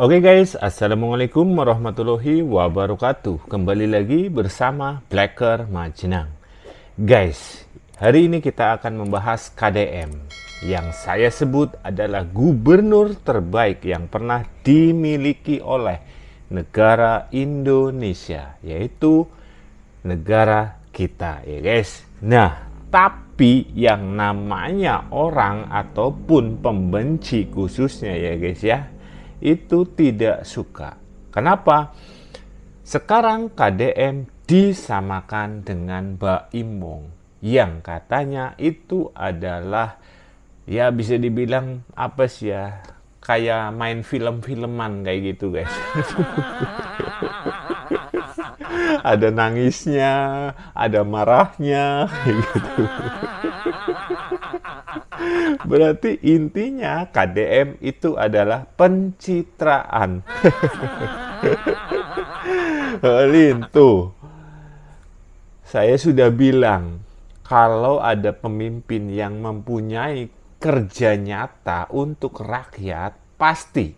Oke guys, Assalamualaikum warahmatullahi wabarakatuh. Kembali lagi bersama Blacker Majenang. Guys, hari ini kita akan membahas KDM yang saya sebut adalah gubernur terbaik yang pernah dimiliki oleh negara Indonesia, yaitu negara kita ya guys. Nah, tapi yang namanya orang ataupun pembenci khususnya ya guys ya, itu tidak suka. Kenapa? Sekarang KDM disamakan dengan Mbak Imong yang katanya itu adalah ya bisa dibilang apa sih ya, kayak main film-filman kayak gitu guys. Ada nangisnya, ada marahnya kayak gitu. Berarti intinya KDM itu adalah pencitraan. Lin, tuh. Saya sudah bilang, kalau ada pemimpin yang mempunyai kerja nyata untuk rakyat, pasti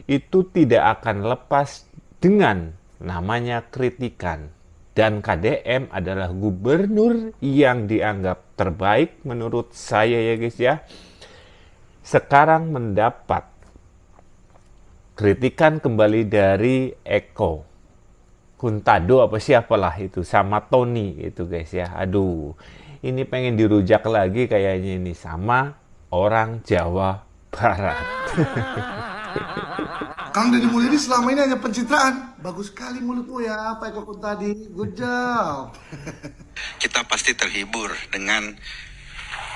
itu tidak akan lepas dengan namanya kritikan. Dan KDM adalah gubernur yang dianggap terbaik menurut saya ya guys ya. Sekarang mendapat kritikan kembali dari Eko Kuntado apa siapalah itu, sama Tony itu guys ya. Aduh, ini pengen dirujak lagi kayaknya ini sama orang Jawa Barat. Kang Deddy Mulyadi selama ini hanya pencitraan. Bagus sekali mulutmu ya, Pak Eko Kuntadi. Good job. Kita pasti terhibur dengan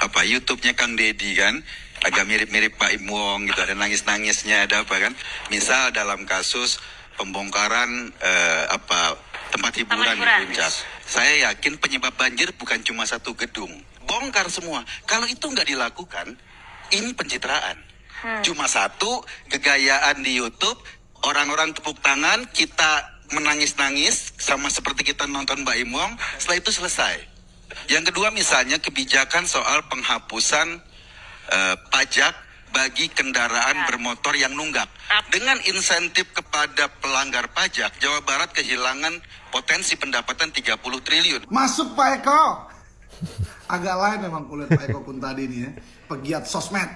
YouTube-nya Kang Deddy kan, agak mirip-mirip Pak Imong gitu, ada nangis-nangisnya, ada apa kan. Misal dalam kasus pembongkaran tempat hiburan di Puncak. Saya yakin penyebab banjir bukan cuma satu gedung, bongkar semua. Kalau itu nggak dilakukan, ini pencitraan. Cuma satu, kegayaan di YouTube, orang-orang tepuk tangan, kita menangis-nangis, sama seperti kita nonton Mbak Imong, setelah itu selesai. Yang kedua misalnya kebijakan soal penghapusan pajak bagi kendaraan bermotor yang nunggak. Dengan insentif kepada pelanggar pajak, Jawa Barat kehilangan potensi pendapatan 30 triliun. Masuk Pak Eko. Agak lain memang kulit Pak Eko Kuntadi ini ya, pegiat sosmed.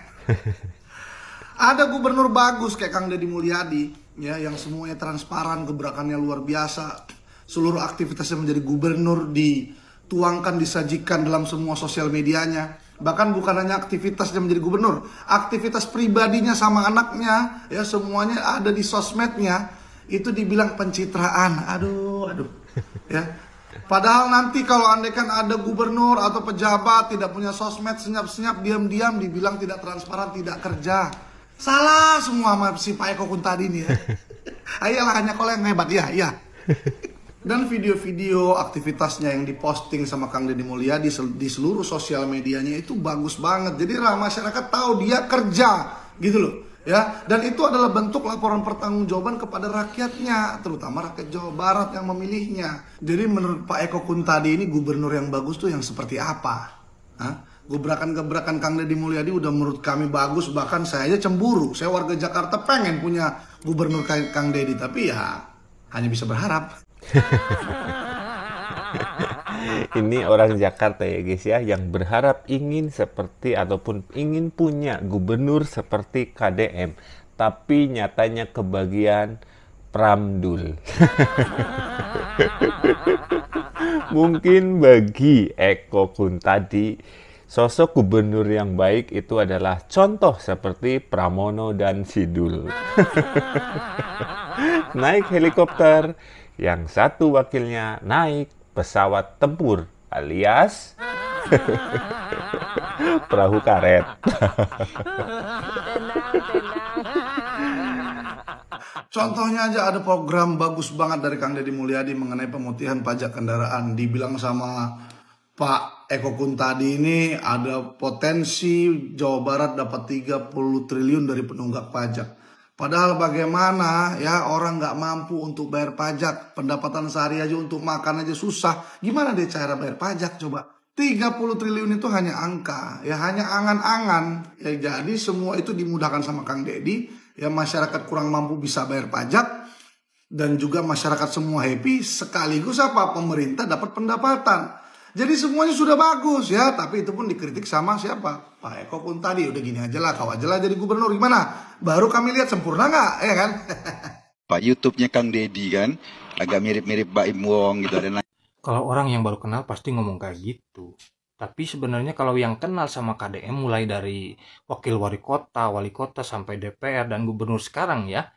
Ada gubernur bagus kayak Kang Deddy Mulyadi ya, yang semuanya transparan, gebrakannya luar biasa. Seluruh aktivitasnya menjadi gubernur dituangkan, disajikan dalam semua sosial medianya. Bahkan bukan hanya aktivitasnya menjadi gubernur, aktivitas pribadinya sama anaknya ya, semuanya ada di sosmednya. Itu dibilang pencitraan. Aduh ya. Padahal nanti kalau andaikan ada gubernur atau pejabat tidak punya sosmed, senyap-senyap, diam-diam dibilang tidak transparan, tidak kerja. Salah semua sama si Pak Eko Kuntadi ini ya. Ayolah, hanya kalau yang hebat ya, iya. Dan video-video aktivitasnya yang diposting sama Kang Deddy Mulyadi di seluruh sosial medianya itu bagus banget. Jadi masyarakat tahu dia kerja gitu loh ya. Dan itu adalah bentuk laporan pertanggungjawaban kepada rakyatnya, terutama rakyat Jawa Barat yang memilihnya. Jadi menurut Pak Eko Kuntadi ini gubernur yang bagus tuh yang seperti apa? Hah? Gebrakan-gebrakan Kang Deddy Mulyadi udah menurut kami bagus, bahkan saya aja cemburu. Saya warga Jakarta pengen punya gubernur kayak Kang Deddy, tapi ya hanya bisa berharap. Ini orang Jakarta ya guys ya, yang berharap ingin seperti ataupun ingin punya gubernur seperti KDM, tapi nyatanya kebagian Pramdul. Mungkin bagi Eko Kuntadi, sosok gubernur yang baik itu adalah contoh seperti Pramono dan Sidul. Naik helikopter, yang satu wakilnya naik pesawat tempur alias perahu karet. Contohnya aja ada program bagus banget dari Kang Deddy Mulyadi mengenai pemutihan pajak kendaraan. Dibilang sama Pak Eko Kuntadi ini ada potensi Jawa Barat dapat 30 triliun dari penunggak pajak. Padahal bagaimana ya, orang nggak mampu untuk bayar pajak, pendapatan sehari aja untuk makan aja susah. Gimana deh cara bayar pajak coba? 30 triliun itu hanya angka, ya hanya angan-angan. Ya, jadi semua itu dimudahkan sama Kang Deddy ya masyarakat kurang mampu bisa bayar pajak, dan juga masyarakat semua happy, sekaligus apa? Pemerintah dapat pendapatan. Jadi semuanya sudah bagus ya, tapi itu pun dikritik sama siapa? Pak Eko pun tadi, udah gini aja lah, kau aja lah jadi gubernur, gimana? Baru kami lihat sempurna nggak, ya kan? Pak YouTube-nya Kang Deddy kan, agak mirip-mirip Baim Wong gitu. Ada Kalau orang yang baru kenal pasti ngomong kayak gitu. Tapi sebenarnya kalau yang kenal sama KDM mulai dari wakil wali kota sampai DPR dan gubernur sekarang ya,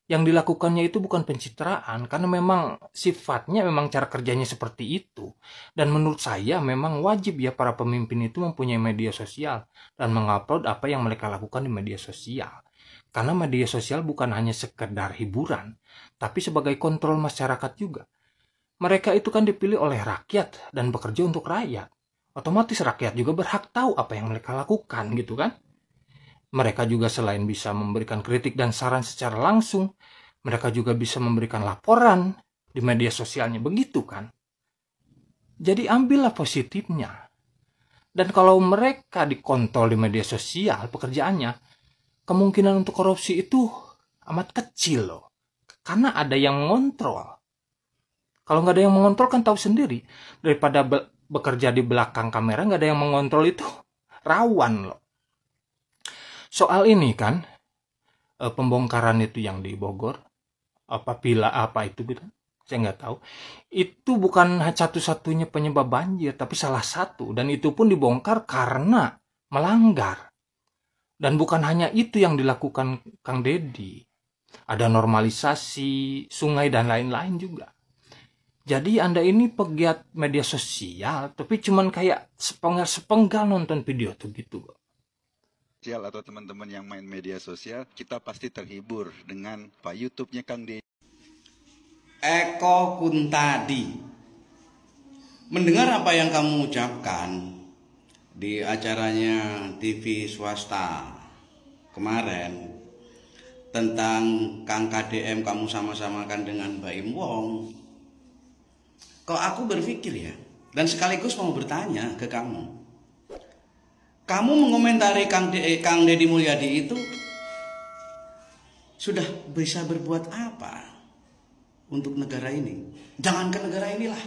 yang dilakukannya itu bukan pencitraan, karena memang sifatnya memang cara kerjanya seperti itu. Dan menurut saya memang wajib ya para pemimpin itu mempunyai media sosial dan mengupload apa yang mereka lakukan di media sosial. Karena media sosial bukan hanya sekedar hiburan, tapi sebagai kontrol masyarakat juga. Mereka itu kan dipilih oleh rakyat dan bekerja untuk rakyat. Otomatis rakyat juga berhak tahu apa yang mereka lakukan gitu kan. Mereka juga selain bisa memberikan kritik dan saran secara langsung, mereka juga bisa memberikan laporan di media sosialnya, begitu kan. Jadi ambillah positifnya. Dan kalau mereka dikontrol di media sosial pekerjaannya, kemungkinan untuk korupsi itu amat kecil loh. Karena ada yang mengontrol. Kalau nggak ada yang mengontrol kan tahu sendiri. Daripada bekerja di belakang kamera, nggak ada yang mengontrol itu rawan loh. Soal ini kan, pembongkaran itu yang di Bogor, apabila apa itu gitu, saya nggak tahu. Itu bukan satu-satunya penyebab banjir, tapi salah satu. Dan itu pun dibongkar karena melanggar. Dan bukan hanya itu yang dilakukan Kang Deddy. Ada normalisasi sungai dan lain-lain juga. Jadi Anda ini pegiat media sosial, tapi cuman kayak sepenggal nonton video tuh gitu. sosial atau teman-teman yang main media sosial, kita pasti terhibur dengan Pak YouTube-nya Kang Deddy. Eko Kuntadi, mendengar apa yang kamu ucapkan di acaranya TV swasta kemarin tentang Kang KDM kamu sama-samakan dengan Baim Wong, kok aku berpikir ya, dan sekaligus mau bertanya ke kamu. Kamu mengomentari Kang Deddy Mulyadi itu sudah bisa berbuat apa untuk negara ini? Jangankan negara inilah,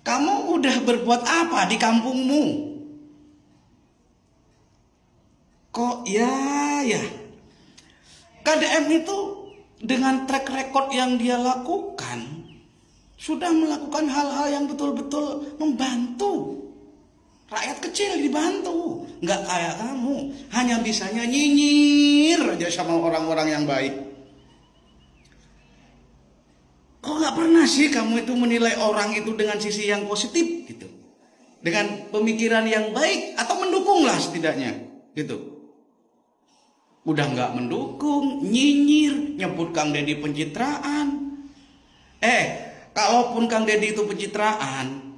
kamu udah berbuat apa di kampungmu? Kok ya KDM itu dengan track record yang dia lakukan sudah melakukan hal-hal yang betul-betul membantu rakyat kecil, dibantu. Nggak kayak kamu, hanya bisanya nyinyir aja sama orang-orang yang baik. Kok nggak pernah sih kamu itu menilai orang itu dengan sisi yang positif gitu, dengan pemikiran yang baik, atau mendukunglah setidaknya gitu. Udah nggak mendukung, nyinyir, nyebut Kang Deddy pencitraan. Kalaupun Kang Deddy itu pencitraan,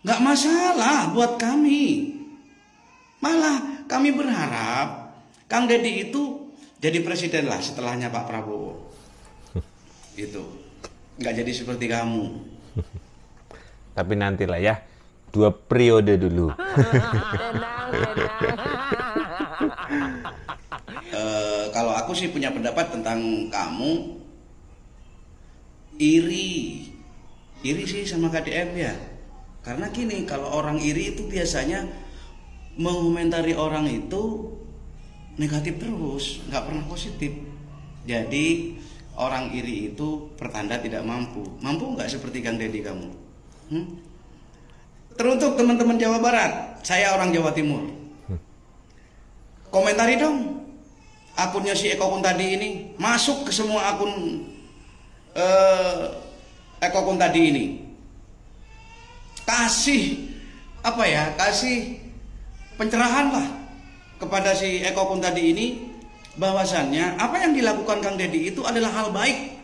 nggak masalah buat kami. Malah kami berharap Kang Deddy itu jadi presiden lah setelahnya Pak Prabowo. Gitu. Nggak jadi seperti kamu. Tapi nantilah ya, 2 periode dulu. Kalau aku sih punya pendapat tentang kamu, iri sih sama KDM ya. Karena gini, kalau orang iri itu biasanya mengomentari orang itu negatif terus, nggak pernah positif. Jadi orang iri itu pertanda tidak mampu. Mampu nggak seperti Kang Deddy kamu? Teruntuk teman-teman Jawa Barat, saya orang Jawa Timur. Komentari dong akunnya si Eko Kuntadi ini, masuk ke semua akun Eko Kuntadi ini. Kasih pencerahan lah kepada si Eko Kuntadi ini, bahwasannya apa yang dilakukan Kang Deddy itu adalah hal baik,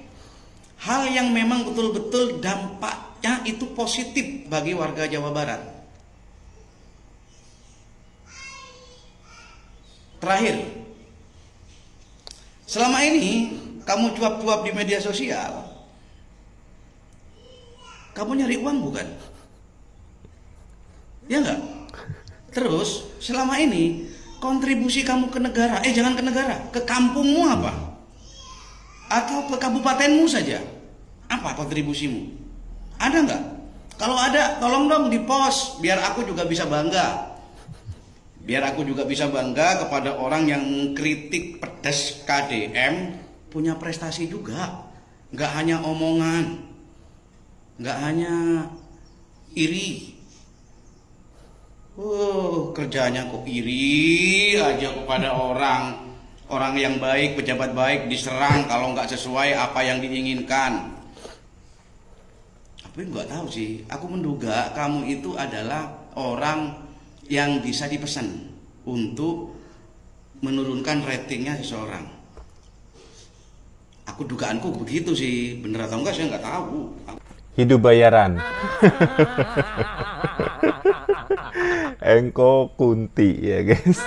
hal yang memang betul-betul dampaknya itu positif bagi warga Jawa Barat. Terakhir, selama ini kamu cuap-cuap di media sosial, kamu nyari uang bukan? Ya enggak? Terus selama ini kontribusi kamu ke negara, jangan ke negara, ke kampungmu apa? Atau ke kabupatenmu saja? Apa kontribusimu? Ada nggak? Kalau ada, tolong dong di post, biar aku juga bisa bangga. Biar aku juga bisa bangga kepada orang yang mengkritik pedas KDM, punya prestasi juga. Nggak hanya omongan, nggak hanya iri. Kerjanya kok iri aja kepada orang. Orang yang baik, pejabat baik diserang kalau nggak sesuai apa yang diinginkan. Tapi nggak tahu sih, aku menduga kamu itu adalah orang yang bisa dipesan untuk menurunkan ratingnya seseorang. Aku dugaanku begitu sih, bener atau enggak saya nggak tahu. Hidup bayaran. Engko kunti ya guys.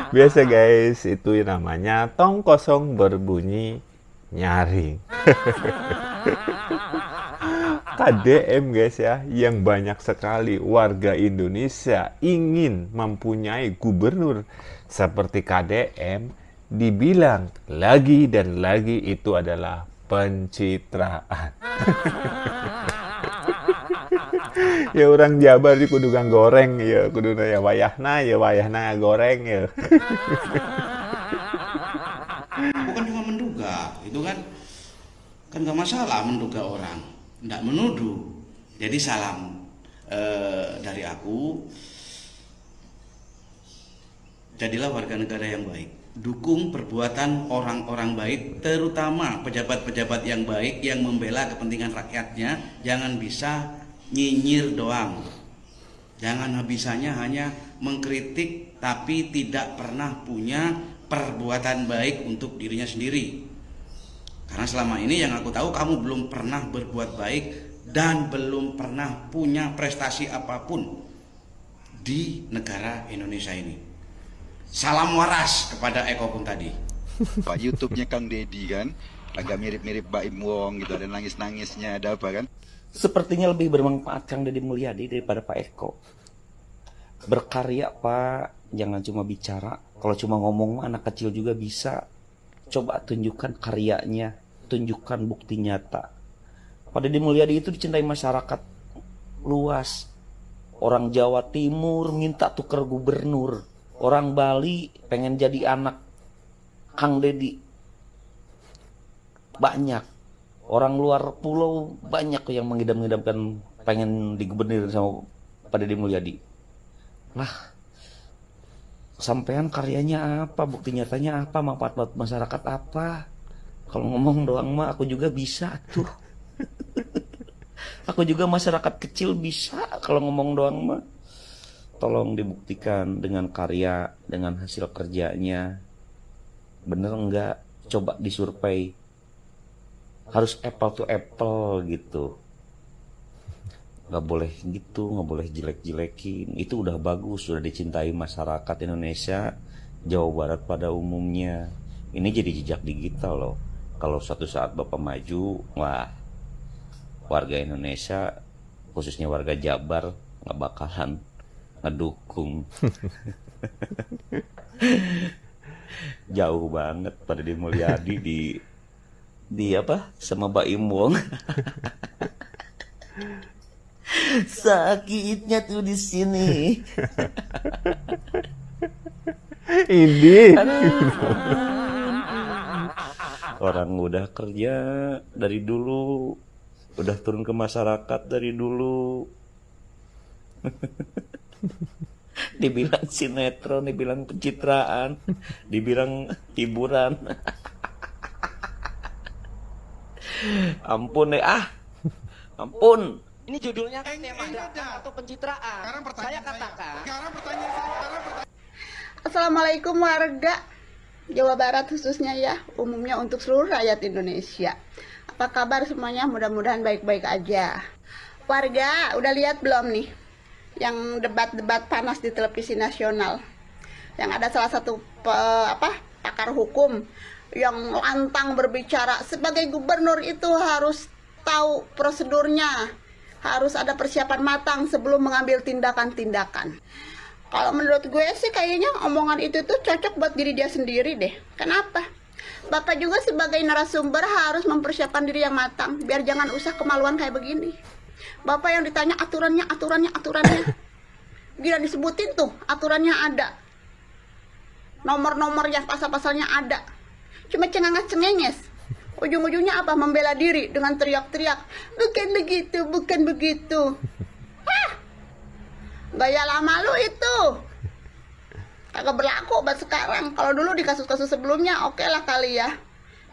Biasa guys, itu namanya tong kosong berbunyi nyaring. KDM guys ya, yang banyak sekali warga Indonesia ingin mempunyai gubernur seperti KDM, dibilang lagi dan lagi itu adalah pencitraan. Ya orang Jabar di kudu gang goreng ya, kudu ya wayahna goreng ya. Bukan cuma menduga, itu kan nggak masalah menduga orang, nggak menuduh. Jadi salam dari aku, jadilah warga negara yang baik. Dukung perbuatan orang-orang baik, terutama pejabat-pejabat yang baik yang membela kepentingan rakyatnya. Jangan bisa nyinyir doang. Jangan habisanya hanya mengkritik tapi tidak pernah punya perbuatan baik untuk dirinya sendiri. Karena selama ini yang aku tahu kamu belum pernah berbuat baik dan belum pernah punya prestasi apapun di negara Indonesia ini. Salam waras kepada Eko pun tadi. Pak YouTube-nya Kang Deddy kan agak mirip-mirip Baim Wong gitu, ada nangis-nangisnya, ada apa kan? Sepertinya lebih bermanfaat Kang Deddy Mulyadi daripada Pak Eko. Berkarya Pak, jangan cuma bicara. Kalau cuma ngomong anak kecil juga bisa. Coba tunjukkan karyanya, tunjukkan bukti nyata. Pak Deddy Mulyadi itu dicintai masyarakat luas. Orang Jawa Timur minta tuker gubernur. Orang Bali pengen jadi anak Kang Deddy. Banyak. Orang luar pulau banyak yang mengidam-idamkan pengen digubernur sama Pak Deddy Mulyadi. Lah, sampean karyanya apa, bukti nyatanya apa, manfaat buat masyarakat apa? Kalau ngomong doang mah aku juga bisa tuh. Aku juga masyarakat kecil bisa kalau ngomong doang mah. Tolong dibuktikan dengan karya, dengan hasil kerjanya. Bener enggak? Coba disurvei. Harus apple to apple gitu. Nggak boleh gitu, nggak boleh jelek-jelekin. Itu udah bagus, sudah dicintai masyarakat Indonesia, Jawa Barat pada umumnya. Ini jadi jejak digital loh. Kalau suatu saat Bapak maju, wah, warga Indonesia, khususnya warga Jabar, nggak bakalan ngedukung. Jauh banget pada Deddy Mulyadi di apa sama Baim Wong. Sakitnya tuh di sini. Ini orang udah kerja dari dulu, udah turun ke masyarakat dari dulu. Dibilang sinetron, dibilang pencitraan, dibilang hiburan. Ampun deh, ampun. Ini judulnya kan tema dakwah atau pencitraan. Saya katakan. Assalamualaikum warga Jawa Barat khususnya ya, umumnya untuk seluruh rakyat Indonesia. Apa kabar semuanya? Mudah-mudahan baik-baik aja. Warga, udah lihat belum nih yang debat-debat panas di televisi nasional? Yang ada salah satu pakar hukum yang lantang berbicara, sebagai gubernur itu harus tahu prosedurnya, harus ada persiapan matang sebelum mengambil tindakan-tindakan. Kalau menurut gue sih kayaknya omongan itu tuh cocok buat diri dia sendiri deh. Kenapa? Bapak juga sebagai narasumber harus mempersiapkan diri yang matang, biar jangan usah kemaluan kayak begini. Bapak yang ditanya aturannya. Gila disebutin tuh, aturannya ada. Nomor-nomornya, pasal-pasalnya ada. Cuma cengenges. Ujung-ujungnya apa? Membela diri dengan teriak-teriak. Bukan begitu. Hah? Gaya lama lu itu. Kagak berlaku buat sekarang. Kalau dulu di kasus-kasus sebelumnya oke lah kali ya.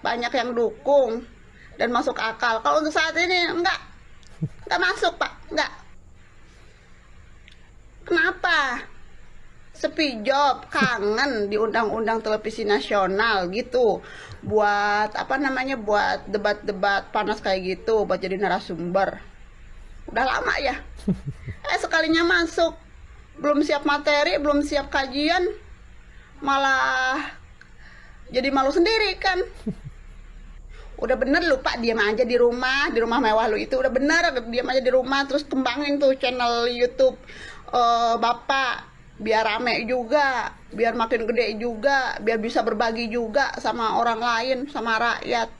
Banyak yang dukung dan masuk akal. Kalau untuk saat ini enggak masuk Pak, enggak. Kenapa? Sepi job, kangen di undang-undang televisi nasional gitu. Buat buat debat-debat panas kayak gitu, buat jadi narasumber. Udah lama ya. Sekalinya masuk, belum siap materi, belum siap kajian, malah jadi malu sendiri kan. Udah bener lu Pak, diam aja di rumah mewah lu itu. Udah bener, diam aja di rumah, terus kembangin tuh channel YouTube Bapak, biar rame juga, biar makin gede juga, biar bisa berbagi juga sama orang lain, sama rakyat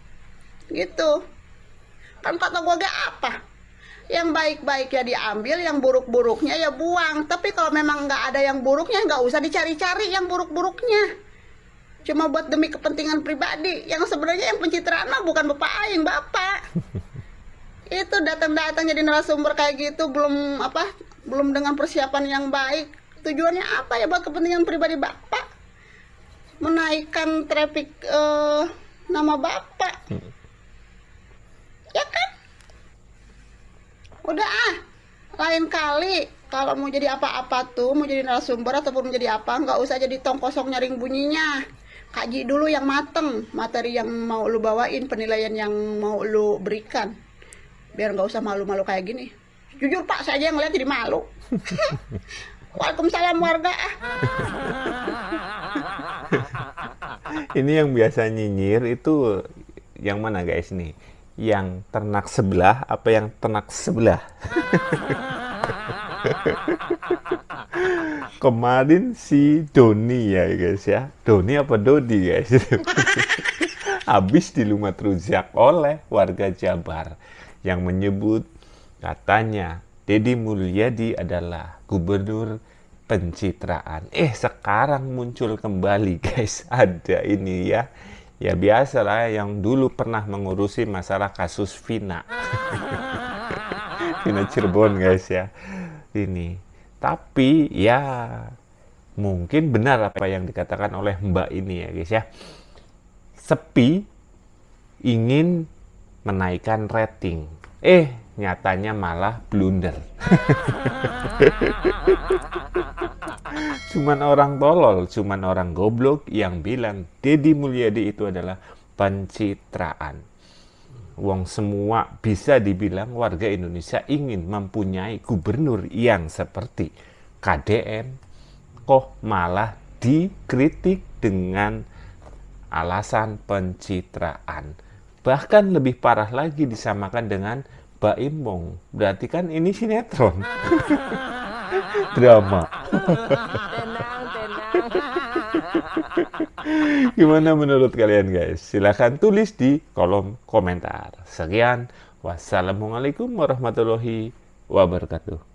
gitu. Kan kata gua gak apa, yang baik-baik ya diambil, yang buruk-buruknya ya buang. Tapi kalau memang nggak ada yang buruknya, nggak usah dicari-cari yang buruk-buruknya. Cuma buat demi kepentingan pribadi. Yang sebenarnya yang pencitraan mah bukan Bapak Aing, Bapak. Itu datang-datang jadi narasumber kayak gitu, belum dengan persiapan yang baik. Tujuannya apa ya? Buat kepentingan pribadi Bapak, menaikkan traffic nama Bapak, ya kan? Udah lain kali kalau mau jadi apa-apa tuh, mau jadi narasumber ataupun menjadi apa, nggak usah jadi tong kosong nyaring bunyinya. Kaji dulu yang mateng, materi yang mau lu bawain, penilaian yang mau lu berikan, biar nggak usah malu-malu kayak gini. Jujur Pak, saya aja yang ngeliat jadi malu. Waalaikumsalam warga. Ini yang biasa nyinyir itu yang mana guys nih? Yang ternak sebelah apa yang ternak sebelah? Kemarin si Doni ya guys ya. Doni apa Dodi guys? Habis dilumat rujak oleh warga Jabar yang menyebut katanya Deddy Mulyadi adalah gubernur pencitraan. Sekarang muncul kembali guys, ada ini ya. Ya biasa lah, yang dulu pernah mengurusi masalah kasus Vina. Vina Cirebon guys ya. Ini. Tapi ya mungkin benar apa yang dikatakan oleh Mbak ini ya guys ya. Sepi ingin menaikkan rating. Nyatanya malah blunder. Cuman orang tolol, cuman orang goblok yang bilang Deddy Mulyadi itu adalah pencitraan. Wong semua bisa dibilang warga Indonesia ingin mempunyai gubernur yang seperti KDM, kok malah dikritik dengan alasan pencitraan. Bahkan lebih parah lagi disamakan dengan Baim Wong. Berarti kan ini sinetron. Drama. Gimana menurut kalian guys? Silahkan tulis di kolom komentar. Sekian, wassalamualaikum warahmatullahi wabarakatuh.